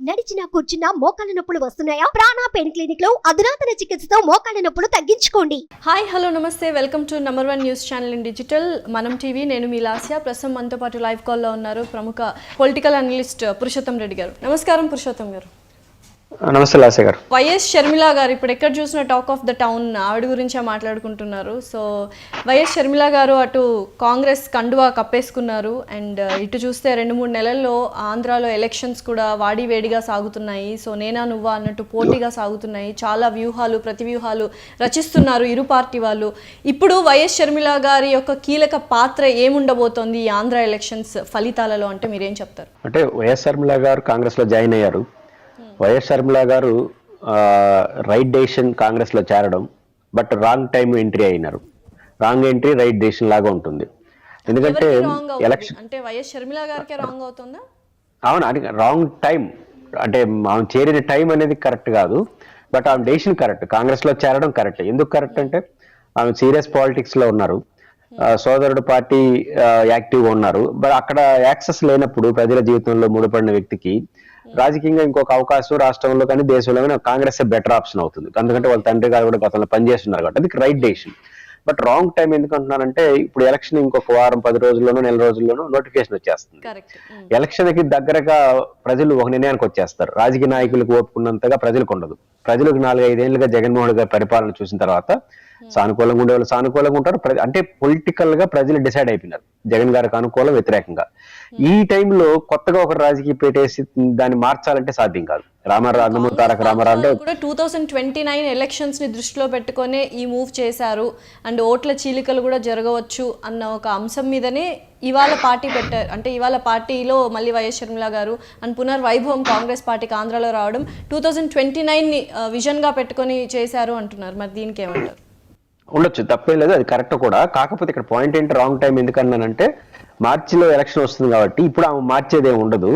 నడిచినా కూర్చున్నా మోకాళ్ళ నొప్పులు వస్తున్నాయా? ప్రాణ పెయిన్ క్లినిక్ లో అధునాతన చికిత్సతో మోకాళ్ళ నొప్పులు తగ్గించుకోండి. హాయ్ హలో నమస్తే, welcome to #1 news channel in digital మనం టీవీ. నేను మీ లాస్య. ప్రస్తుతం మనతో పాటు లైవ్ కాల్లో ఉన్నారు ప్రముఖ పొలిటికల్ అనలిస్ట్ పురుషోత్తం రెడ్డి గారు. నమస్కారం పురుషోత్తం గారు. నమస్తే లాస్య గారు. వైఎస్ షర్మిల గారు ఇప్పుడు ఎక్కడ చూసిన టాక్ ఆఫ్ ద టౌన్ ఆవిడ గురించే మాట్లాడుకుంటున్నారు. సో వైఎస్ షర్మిల గారు అటు కాంగ్రెస్ కండువా కప్పేసుకున్నారు అండ్ ఇటు చూస్తే 2-3 నెలల్లో ఆంధ్రాలో ఎలక్షన్స్ కూడా వాడి వేడిగా సాగుతున్నాయి. సో నేనా నువ్వా అన్నట్టు పోటీగా సాగుతున్నాయి. చాలా వ్యూహాలు ప్రతి వ్యూహాలు రచిస్తున్నారు ఇరు పార్టీ వాళ్ళు. ఇప్పుడు వైఎస్ షర్మిల గారి యొక్క కీలక పాత్ర ఏముండబోతోంది ఈ ఆంధ్ర ఎలక్షన్స్ ఫలితాలలో అంటే మీరేం చెప్తారు? అంటే వైఎస్ షర్మిల గారు కాంగ్రెస్ లో జాయిన్ అయ్యారు. వైఎస్ షర్మిల గారు రైట్ డెసిషన్ కాంగ్రెస్ లో చేరడం, బట్ రాంగ్ టైం ఎంట్రీ అయినారు. రాంగ్ ఎంట్రీ రైట్ డెసిషన్ లాగా ఉంటుంది. ఎందుకంటే ఎలక్షన్ అంటే వైఎస్ షర్మిల గారికి రాంగ్ అవుతుందా? అవును, అది రాంగ్ టైం. అంటే ఆమె చేరిన టైం అనేది కరెక్ట్ కాదు, బట్ ఆమె డెసిషన్ కరెక్ట్. కాంగ్రెస్ లో చేరడం కరెక్ట్. ఎందుకు కరెక్ట్ అంటే ఆమె సీరియస్ పాలిటిక్స్ లో ఉన్నారు. సోదరుడు పార్టీ యాక్టివ్గా ఉన్నారు. బట్ అక్కడ యాక్సెస్ లేనప్పుడు ప్రజల జీవితంలో ముడిపడిన వ్యక్తికి రాజకీయంగా ఇంకొక అవకాశం రాష్ట్రంలో కానీ దేశంలో కానీ కాంగ్రెస్ బెటర్ ఆప్షన్ అవుతుంది. ఎందుకంటే వాళ్ళ తండ్రి గారు కూడా గతంలో పనిచేస్తున్నారు కాబట్టి అది right decision. But wrong time ఎందుకు అంటున్నానంటే ఇప్పుడు ఎలక్షన్ ఇంకొక వారం 10 రోజుల్లోనూ నెల రోజుల్లోనూ నోటిఫికేషన్ వచ్చేస్తుంది. ఎలక్షన్ కి దగ్గరగా ప్రజలు ఒక నిర్ణయానికి వచ్చేస్తారు. రాజకీయ నాయకులకు ఓపుకున్నంతగా ప్రజలకు ఉండదు. ప్రజలకు 4-5 ఏళ్లుగా జగన్మోహన్ గారి పరిపాలన చూసిన తర్వాత సానుకూలంగా ఉండే వాళ్ళు సానుకూలంగా ఉంటారు. అంటే పొలిటికల్ గా ప్రజలు డిసైడ్ అయిపోయినారు జగన్ గారికి అనుకూలం వ్యతిరేకంగా. ఈ టైంలో కొత్తగా ఒక రాజకీయ పెట్టేసి దాన్ని మార్చాలంటే సాధ్యం కాదు. రామారావు తారక రామారావు అంటే 2029 ఎలక్షన్స్ ని దృష్టిలో పెట్టుకునే ఈ మూవ్ చేశారు అండ్ ఓట్ల చీలికలు కూడా జరగవచ్చు అన్న ఒక అంశం మీదనే ఇవాళ పార్టీ పెట్టారు. అంటే ఇవాళ పార్టీలో మళ్ళీ వైఎస్ షర్మిల గారు అండ్ పునర్వైభవం కాంగ్రెస్ పార్టీకి ఆంధ్రాలో రావడం 2029 ని విజన్ గా పెట్టుకొని చేశారు అంటున్నారు. మరి దీనికి ఏమంటారు? ఉండొచ్చు, తప్పేం లేదు, అది కరెక్ట్ కూడా. కాకపోతే ఇక్కడ పాయింట్ ఏంటి, రాంగ్ టైం ఎందుకన్నానంటే మార్చిలో ఎలక్షన్ వస్తుంది కాబట్టి ఇప్పుడు ఆమె మార్చేది ఏమి ఉండదు.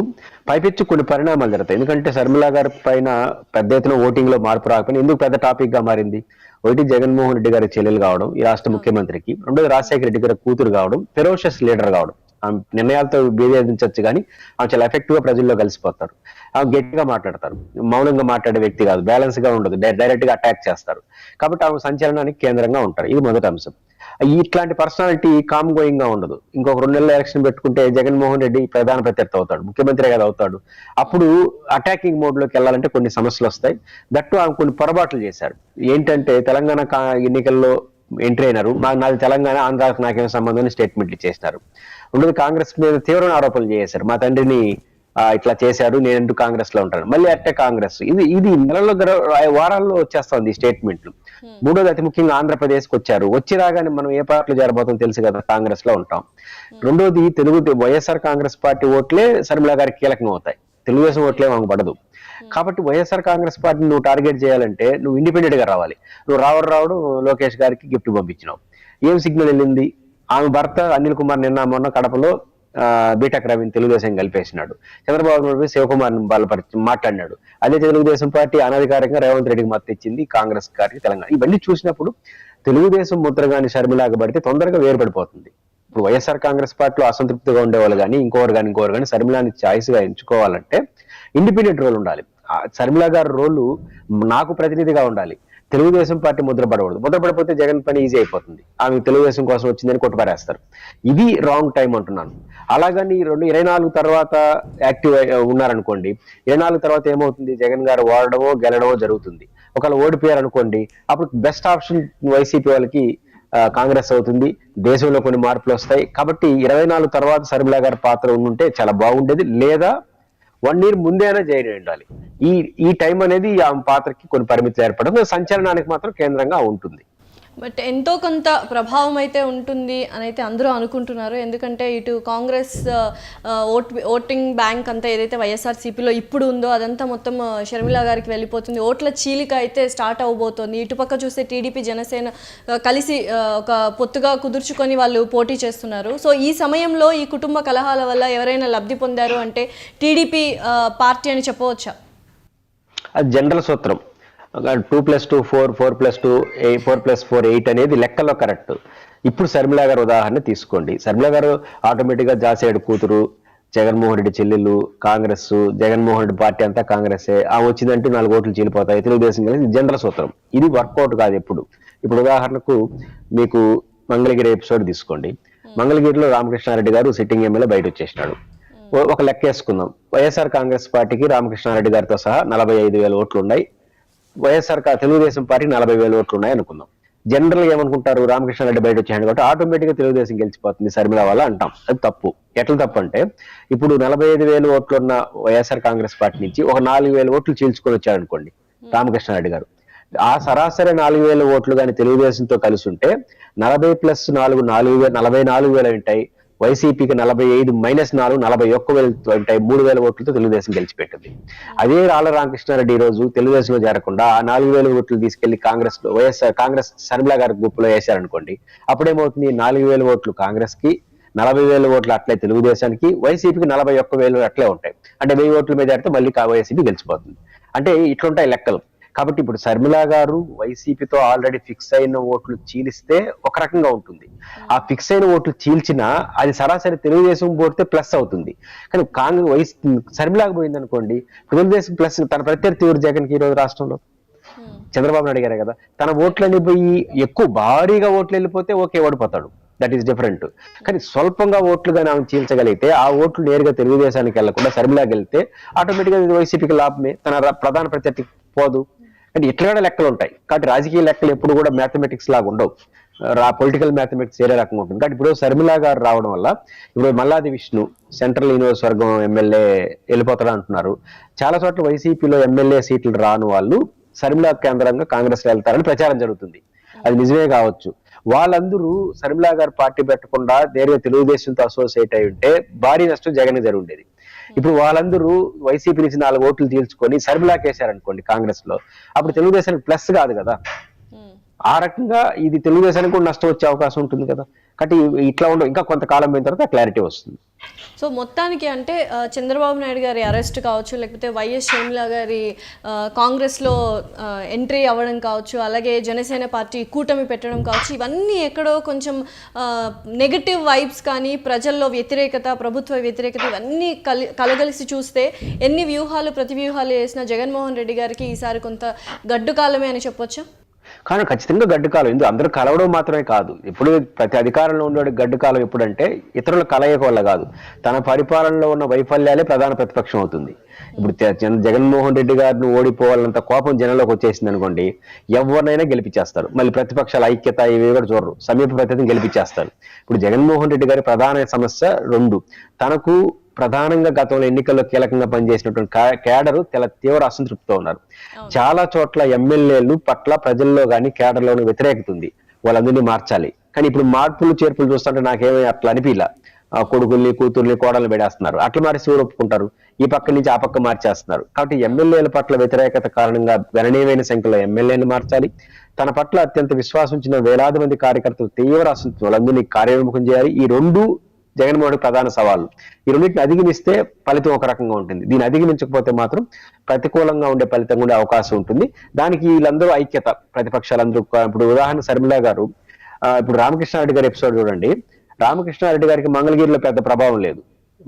పైపెచ్చు కొన్ని పరిణామాలు జరుగుతాయి. ఎందుకంటే షర్మిల గారి పైన పెద్ద ఎత్తున ఓటింగ్ లో మార్పు రాకపోయినా ఎందుకు పెద్ద టాపిక్ గా మారింది? ఒకటి జగన్మోహన్ రెడ్డి గారి చెల్లెలు కావడం ఈ రాష్ట్ర ముఖ్యమంత్రికి, రెండోది రాజశేఖర రెడ్డి గారి కూతురు కావడం, ఫెరోషియస్ లీడర్ కావడం. ఆమె నిర్ణయాలతో భేదించవచ్చు కానీ ఆమె చాలా ఎఫెక్టివ్ గా ప్రజల్లో కలిసిపోతారు. ఆమె గట్టిగా మాట్లాడతారు, మౌనంగా మాట్లాడే వ్యక్తి కాదు, బ్యాలెన్స్ గా ఉండదు, డైరెక్ట్ గా అటాక్ చేస్తారు. కాబట్టి ఆమె సంచలనానికి కేంద్రంగా ఉంటారు. ఇది మొదటి అంశం. ఇట్లాంటి పర్సనాలిటీ కామ్ గోయింగ్ గా ఉండదు. ఇంకొక 2 నెలల ఎలక్షన్ పెట్టుకుంటే జగన్మోహన్ రెడ్డి ప్రధాన ప్రత్యర్థి అవుతాడు, ముఖ్యమంత్రి కదా అవుతాడు. అప్పుడు అటాకింగ్ మోడ్ లోకి వెళ్ళాలంటే కొన్ని సమస్యలు వస్తాయి. దట్టు ఆమె కొన్ని పొరపాట్లు చేశారు. ఏంటంటే తెలంగాణ ఎన్నికల్లో ఎంట్రీ అయినారు, నాది తెలంగాణ, ఆంధ్రాకు నాకేం సంబంధం స్టేట్మెంట్లు ఇచ్చేసినారు. రెండోది కాంగ్రెస్ మీద తీవ్రమైన ఆరోపణలు చేశారు. మా తండ్రిని ఇట్లా చేశారు, నేను ఎందుకు కాంగ్రెస్ లో ఉంటాను, మళ్ళీ అట్టే కాంగ్రెస్. ఇది నెలలో వారాల్లో వచ్చేస్తుంది ఈ స్టేట్మెంట్లు. మూడోది అతి ముఖ్యంగా ఆంధ్రప్రదేశ్ కి వచ్చారు. వచ్చి రాగానే మనం ఏ పార్టీలో చేరబోతుందో తెలుసు కదా, కాంగ్రెస్ లో ఉంటాం. రెండోది వైఎస్ఆర్ కాంగ్రెస్ పార్టీ ఓట్లే షర్మిల గారికి కీలకంగా అవుతాయి, తెలుగుదేశం ఓట్లే మాకు పడదు. కాబట్టి వైఎస్ఆర్ కాంగ్రెస్ పార్టీని నువ్వు టార్గెట్ చేయాలంటే నువ్వు ఇండిపెండెంట్ గా రావాలి. నువ్వు రావడం లోకేష్ గారికి గిఫ్ట్ పంపించినావు. ఏం సిగ్నల్ వెళ్ళింది? ఆమె భర్త అనిల్ కుమార్ నిన్న మొన్న కడపలో బీటెక్ రవిని తెలుగుదేశం కలిపేసినాడు. చంద్రబాబు నాయుడు శివకుమార్ బలపరిచి మాట్లాడినాడు. అదే తెలుగుదేశం పార్టీ అనధికారికంగా రేవంత్ రెడ్డికి మద్దతు ఇచ్చింది, కాంగ్రెస్ గారికి తెలంగాణ. ఇవన్నీ చూసినప్పుడు తెలుగుదేశం ముద్రగాని షర్మిలాగా పడితే తొందరగా వేరుపడిపోతుంది. ఇప్పుడు వైఎస్ఆర్ కాంగ్రెస్ పార్టీలో అసంతృప్తిగా ఉండేవాళ్ళు కానీ ఇంకోరు కానీ షర్మిలాని ఛాయిస్ గా ఎంచుకోవాలంటే ఇండిపెండెంట్ రోల్ ఉండాలి. షర్మిల గారి రోలు నాకు ప్రతినిధిగా ఉండాలి. తెలుగుదేశం పార్టీ ముద్రపడకూడదు. ముద్రపడిపోతే జగన్ పని ఈజీ అయిపోతుంది. ఆమె తెలుగుదేశం కోసం వచ్చిందని కొట్టుపారేస్తారు. ఇది రాంగ్ టైం అంటున్నాను. అలాగని 24 తర్వాత యాక్టివ్ ఉన్నారనుకోండి, 24 తర్వాత ఏమవుతుంది? జగన్ గారు ఓడడమో గెలడమో జరుగుతుంది. ఒకవేళ ఓడిపోయారు అనుకోండి, అప్పుడు బెస్ట్ ఆప్షన్ వైసీపీ వాళ్ళకి కాంగ్రెస్ అవుతుంది. దేశంలో కొన్ని మార్పులు వస్తాయి. కాబట్టి 24 తర్వాత షర్మిల గారి పాత్ర ఉంటే చాలా బాగుండేది. లేదా 1 year ముందేనా జైలు ఉండాలి. ఈ టైం అనేది ఆ పాత్రకి కొన్ని పరిమితులు ఏర్పడడం, సంచలనానికి మాత్రం కేంద్రంగా ఉంటుంది. బట్ ఎంతో కొంత ప్రభావం అయితే ఉంటుంది అని అయితే అందరూ అనుకుంటున్నారు. ఎందుకంటే ఇటు కాంగ్రెస్ ఓటింగ్ బ్యాంక్ అంతా ఏదైతే వైఎస్ఆర్సీపీలో ఇప్పుడు ఉందో అదంతా మొత్తం షర్మిల గారికి వెళ్ళిపోతుంది. ఓట్ల చీలిక అయితే స్టార్ట్ అవబోతోంది. ఇటుపక్క చూస్తే టీడీపీ జనసేన కలిసి ఒక పొత్తుగా కుదుర్చుకొని వాళ్ళు పోటీ చేస్తున్నారు. సో ఈ సమయంలో ఈ కుటుంబ కలహాల వల్ల ఎవరైనా లబ్ధి పొందారు అంటే టీడీపీ పార్టీ అని చెప్పవచ్చా? అది జనరల్ సూత్రం. 2+2 4, 4+2 4+4 8 అనేది లెక్కలో కరెక్ట్. ఇప్పుడు షర్మిల గారు ఉదాహరణ తీసుకోండి. షర్మిల గారు ఆటోమేటిక్ గా జాసేడు కూతురు, జగన్మోహన్ రెడ్డి చెల్లెలు కాంగ్రెస్, జగన్మోహన్ రెడ్డి పార్టీ అంతా కాంగ్రెసే, ఆ వచ్చిందంటే 4 ఓట్లు చీలిపోతాయి, తెలుగుదేశం కలిసి జనరల్ సూత్రం. ఇది వర్కౌట్ కాదు ఎప్పుడు. ఇప్పుడు ఉదాహరణకు మీకు మంగళగిరి ఎపిసోడ్ తీసుకోండి. మంగళగిరిలో రామకృష్ణారెడ్డి గారు సిట్టింగ్ ఎమ్మెల్యే బయట వచ్చేసినాడు. ఒక లెక్క వేసుకుందాం, వైఎస్ఆర్ కాంగ్రెస్ పార్టీకి రామకృష్ణారెడ్డి గారితో సహా 45,000 ఓట్లు ఉన్నాయి, తెలుగుదేశం పార్టీకి 40,000 ఓట్లు ఉన్నాయి అనుకుందాం. జనరల్ గా ఏమనుకుంటారు, రామకృష్ణారెడ్డి బయట వచ్చాడు కాబట్టి ఆటోమేటిక్ గా తెలుగుదేశం గెలిచిపోతుంది శర్మిల వల్ల అంటాం. అది తప్పు. ఎట్లా తప్పు అంటే, ఇప్పుడు 45,000 ఓట్లు ఉన్న వైఎస్ఆర్ కాంగ్రెస్ పార్టీ నుంచి ఒక 4,000 ఓట్లు చీల్చుకొని వచ్చాడు అనుకోండి రామకృష్ణారెడ్డి గారు. ఆ సరాసరి 4,000 ఓట్లు కానీ తెలుగుదేశంతో కలిసి ఉంటే 40 + 4 44,000 ఉంటాయి. వైసీపీకి 45 - 4 41,000 ఉంటాయి. 3,000 ఓట్లతో తెలుగుదేశం గెలిచిపెట్టింది. అదే రాళ్ళ రామకృష్ణారెడ్డి ఈ రోజు తెలుగుదేశంలో చేరకుండా ఆ 4,000 ఓట్లు తీసుకెళ్లి కాంగ్రెస్ శర్మిల గారి గ్రూప్ లో వేశారనుకోండి, అప్పుడేమవుతుంది, 4,000 ఓట్లు కాంగ్రెస్ కి, 40,000 ఓట్లు అట్లే తెలుగుదేశానికి, వైసీపీకి 41,000 అట్లే ఉంటాయి. అంటే 1000 ఓట్ల మీద ఆడితే మళ్ళీ వైసీపీ గెలిచిపోతుంది. అంటే ఇట్లుంటాయి లెక్కలు. కాబట్టి ఇప్పుడు శర్మిల గారు వైసీపీతో ఆల్రెడీ ఫిక్స్ అయిన ఓట్లు చీలిస్తే ఒక రకంగా ఉంటుంది. ఆ ఫిక్స్ అయిన ఓట్లు చీల్చినా అది సరాసరి తెలుగుదేశం పోతే ప్లస్ అవుతుంది. కానీ శర్మిలాగా పోయింది అనుకోండి, తెలుగుదేశం ప్లస్. తన ప్రత్యర్థి ఎవరు జగన్కి ఈ రోజు రాష్ట్రంలో? చంద్రబాబు నాయుడు గారే కదా. తన ఓట్లని పోయి ఎక్కువ భారీగా ఓట్లు వెళ్ళిపోతే ఓకే, ఓడిపోతాడు, దట్ ఈస్ డిఫరెంట్. కానీ స్వల్పంగా ఓట్లు కానీ ఆమె చీల్చగలిగితే ఆ ఓట్లు నేరుగా తెలుగుదేశానికి వెళ్లకుండా శర్మిలాకి వెళ్తే ఆటోమేటిక్ గా వైసీపీకి లాభమే, తన ప్రధాన ప్రత్యర్థి పోదు. అంటే ఇట్లా కూడా లెక్కలు ఉంటాయి. కాబట్టి రాజకీయ లెక్కలు ఎప్పుడు కూడా మ్యాథమెటిక్స్ లాగా ఉండవు, పొలిటికల్ మ్యాథమెటిక్స్ వేరే రకంగా ఉంటుంది. కాబట్టి ఇప్పుడు శర్మిల గారు రావడం వల్ల ఇప్పుడు మల్లాది విష్ణు సెంట్రల్ నియోజకవర్గం ఎమ్మెల్యే వెళ్ళిపోతాడు అంటున్నారు. చాలా చోట్ల వైసీపీలో ఎమ్మెల్యే సీట్లు రాని వాళ్ళు శర్మిల కేంద్రంగా కాంగ్రెస్ లో వెళ్తారని ప్రచారం జరుగుతుంది. అది నిజమే కావచ్చు. వాళ్ళందరూ శర్మిల గారు పార్టీ పెట్టకుండా నేరుగా తెలుగుదేశంతో అసోసియేట్ అయి ఉంటే భారీ నష్టం జగన్ జరిగి ఉండేది. ఇప్పుడు వాళ్ళందరూ వైసీపీ నుంచి 4 ఓట్లు తీల్చుకొని శర్మిలాకి వేశారనుకోండి కాంగ్రెస్ లో, అప్పుడు తెలుగుదేశానికి ప్లస్ కాదు కదా. ఆ రకంగా ఇది తెలుగుదేశానికి కూడా నష్టం వచ్చే అవకాశం ఉంటుంది కదా. కాబట్టి ఇట్లా ఉండవు, ఇంకా కొంతకాలం పోయిన తర్వాత క్లారిటీ వస్తుంది. సో మొత్తానికి అంటే చంద్రబాబు నాయుడు గారి అరెస్ట్ కావచ్చు, లేకపోతే వైఎస్ షర్మిల గారి కాంగ్రెస్లో ఎంట్రీ అవ్వడం కావచ్చు, అలాగే జనసేన పార్టీ కూటమి పెట్టడం కావచ్చు, ఇవన్నీ ఎక్కడో కొంచెం నెగటివ్ వైబ్స్ కానీ, ప్రజల్లో వ్యతిరేకత, ప్రభుత్వ వ్యతిరేకత, ఇవన్నీ కలగలిసి చూస్తే ఎన్ని వ్యూహాలు ప్రతి వ్యూహాలు వేసిన జగన్మోహన్ రెడ్డి గారికి ఈసారి కొంత గడ్డు కాలమే అని చెప్పొచ్చా? కానీ ఖచ్చితంగా గడ్డు కాలం. ఎందుకు అందరూ కలవడం మాత్రమే కాదు, ఇప్పుడు ప్రతి అధికారంలో ఉండే గడ్డు కాలం ఎప్పుడంటే ఇతరుల కలయిక వల్ల కాదు, తన పరిపాలనలో ఉన్న వైఫల్యాలే ప్రధాన ప్రతిపక్షం అవుతుంది. ఇప్పుడు జగన్మోహన్ రెడ్డి గారిని ఓడిపోవాలంత కోపం జనంలోకి వచ్చేసింది అనుకోండి, ఎవరినైనా గెలిపించేస్తారు. మళ్ళీ ప్రతిపక్షాల ఐక్యత ఇవి కూడా చూడరు, సమీప ప్రతిని గెలిపించేస్తారు. ఇప్పుడు జగన్మోహన్ రెడ్డి గారి ప్రధాన సమస్య 2. తనకు ప్రధానంగా గతంలో ఎన్నికల్లో కీలకంగా పనిచేసినటువంటి కేడరు తీవ్ర అసంతృప్తితో ఉన్నారు. చాలా చోట్ల ఎమ్మెల్యేలు పట్ల ప్రజల్లో కానీ కేడర్లోని వ్యతిరేకత ఉంది, వాళ్ళందరినీ మార్చాలి. కానీ ఇప్పుడు మార్పులు చేర్పులు చూస్తుంటే నాకేమీ అట్లా అనిపిలా. కొడుకుల్ని కూతుర్ని కోడల్ని పెడేస్తున్నారు, అట్లా మారిసి ఒప్పుకుంటారు, ఈ పక్క నుంచి ఆ పక్క మార్చేస్తున్నారు. కాబట్టి ఎమ్మెల్యేల పట్ల వ్యతిరేకత కారణంగా గణనీయమైన సంఖ్యలో ఎమ్మెల్యేలు మార్చాలి. తన పట్ల అత్యంత విశ్వాసం ఉంచిన వేలాది మంది కార్యకర్తలు తీవ్ర అసంతృప్తి, వాళ్ళందరినీ కార్యోన్ముఖం చేయాలి. ఈ 2 జగన్మోహన్ ప్రధాన సవాళ్ళు. ఈ రెండింటిని అధిగమిస్తే ఫలితం ఒక రకంగా ఉంటుంది, దీన్ని అధిగమించకపోతే మాత్రం ప్రతికూలంగా ఉండే ఫలితం ఉండే అవకాశం ఉంటుంది. దానికి వీళ్ళందరూ ఐక్యత, ప్రతిపక్షాలందరూ. ఇప్పుడు ఉదాహరణ శర్మిల గారు, ఇప్పుడు రామకృష్ణారెడ్డి గారి ఎపిసోడ్ చూడండి. రామకృష్ణారెడ్డి గారికి మంగళగిరిలో పెద్ద ప్రభావం లేదు,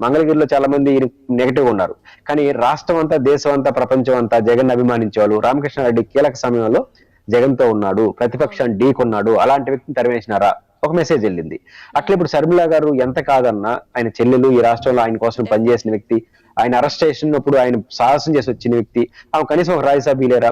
మంగళగిరిలో చాలా మంది నెగిటివ్ ఉన్నారు. కానీ రాష్ట్రం అంతా, దేశం అంతా, ప్రపంచం అంతా జగన్ అభిమానించేవాళ్ళు. రామకృష్ణారెడ్డి కీలక సమయంలో జగన్ తో ఉన్నాడు, ప్రతిపక్షాన్ని ఢీకొన్నాడు, అలాంటి వ్యక్తిని తరివేసినారా, ఒక మెసేజ్ వెళ్ళింది. అట్లా ఇప్పుడు శర్మిల గారు ఎంత కాదన్నా ఆయన చెల్లెలు, ఈ రాష్ట్రంలో ఆయన కోసం పనిచేసిన వ్యక్తి, ఆయన అరెస్ట్ చేసినప్పుడు ఆయన సాహసం చేసి వచ్చిన వ్యక్తి, ఆమె కనీసం ఒక రాజ్యసభ లేరా,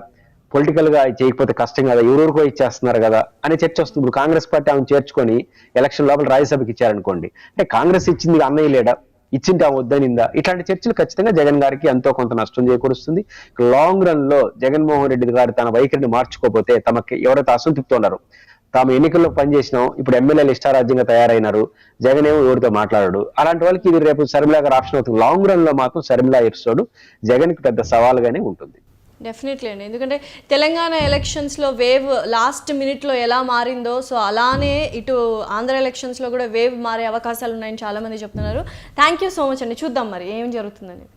పొలిటికల్ గా చేయకపోతే కష్టం కదా, ఎవరెవరికో ఇచ్చేస్తున్నారు కదా అనే చర్చ వస్తుంది. ఇప్పుడు కాంగ్రెస్ పార్టీ ఆమె చేర్చుకొని ఎలక్షన్ లోపల రాజ్యసభకి ఇచ్చారనుకోండి, అంటే కాంగ్రెస్ ఇచ్చింది అన్నయ్య లేడా, ఇచ్చింటే ఆమె వద్దనిందా, ఇట్లాంటి చర్చలు ఖచ్చితంగా జగన్ గారికి ఎంతో కొంత నష్టం చేకూరుస్తుంది. లాంగ్ రన్ లో జగన్మోహన్ రెడ్డి గారు తన వైఖరిని మార్చుకోకపోతే, తమకి ఎవరైతే అసంతృప్తి ఉన్నారో, తాము ఎన్నికల్లో పనిచేసినాం, ఇప్పుడు ఎమ్మెల్యేలు ఇష్టారాజ్యంగా తయారైనారు, జగన్ ఏమో ఎవరితో మాట్లాడాడు, అలాంటి వాళ్ళకి ఇది రేపు శర్మిల గారు ఆప్షన్ అవుతుంది. లాంగ్ రన్ లో మాత్రం శర్మిల ఎపిసోడ్ జగన్ కి పెద్ద సవాలుగానే ఉంటుంది. డెఫినెట్లీ అండి, ఎందుకంటే తెలంగాణ ఎలక్షన్స్లో వేవ్ లాస్ట్ మినిట్లో ఎలా మారిందో, సో అలానే ఇటు ఆంధ్ర ఎలక్షన్స్లో కూడా వేవ్ మారే అవకాశాలు ఉన్నాయని చాలామంది చెప్తున్నారు. థ్యాంక్ యూ సో మచ్ అండి. చూద్దాం మరి ఏం జరుగుతుందని.